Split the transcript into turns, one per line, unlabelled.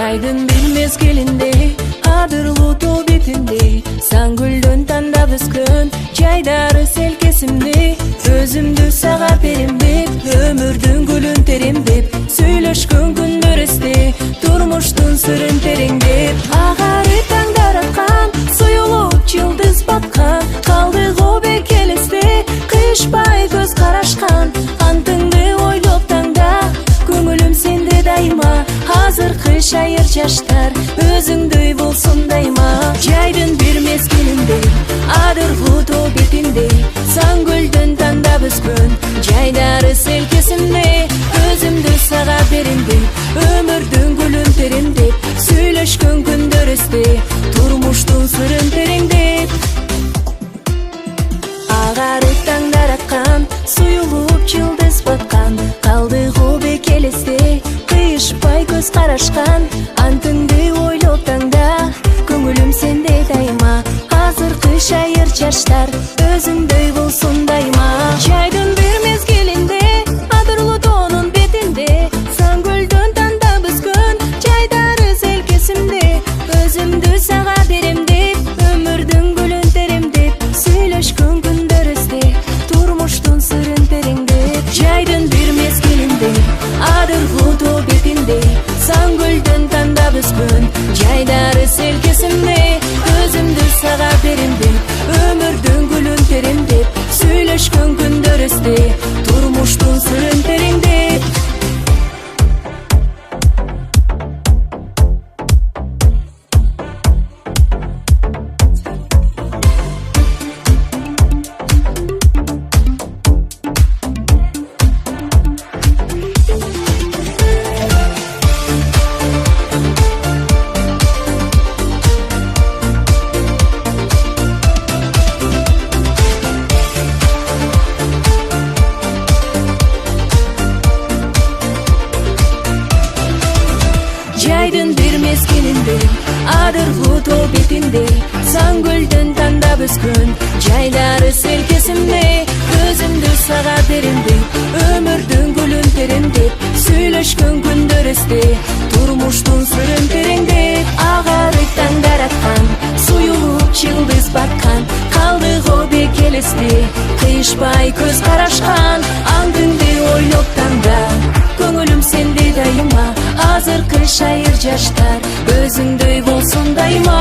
Жайдын бир мезгилинде адырлуу тоо бетинде саңгүлдөн тандап өскөн жайдары селкесимде өзүмдү сага берем деп өмүрдүн гүлүн терем деп сүйлөшкөн күндөр эсте турмуштун сырын тереңдеп агары таңдар аткан суюлуп жылдыз баткан калдык о бекелесте кыйышпай көз карашкан антыңды ойлоп таңда көңүлүм сенде дайыма азыркы шайыр жаштар өзүңдөй болсун дайыма жайдын бир мезгилинде адырлуу тоо бетинде саңгүлдөн тандап өскөн жайдары селкесимде өзүмдү сага берем деп өмүрдүн гүлүн терем деп сүйлөшкөн күндөр эсте турмуштун сырын тереңдеп агары таңдар аткан суюлуп жылдыз баткан калдык о бекелесте кыйышпай көз карашкан антыңды ойлоп таңда көңүлүм сенде дайыма азыркы шайыр жаштар өзүңдөй болсун дайыма жайдын бир мезгилинде адырлуу тоонун бетинде саңгүлдөн тандап өскөн жайдары селкесимде өзүмдү сага берем деп өмүрдүн гүлүн терем деп сүйлөшкөн күндөр эсте турмуштун сырын тереңдеп жайдын бир мезгилинде адырлуу тоо бетинде саңгүлдөн тандап өскөн жайдары селкесимде өзүмдү сага берем деп өмүрдүн гүлүн терем деп сүйлөшкөн күндөр эсте турмуштун сырын тереңдеп жайдын бир мезгилинде адырлуу тоо бетинде саңгүлдөн тандап өскөн жайдары селкесимде өзүмдү сага берем деп өмүрдүн гүлүн терем деп сүйлөшкөн күндөр эсте турмуштун сырын тереңдеп агары таңдар аткан суюлуп жылдыз баткан калдык о бекелесте кыйышпай көз карашкан аңдыңды ойлоп таңда көңүлүм сенде дайыма азыркы шайыр жаштар өзүңдөй болсун дайыма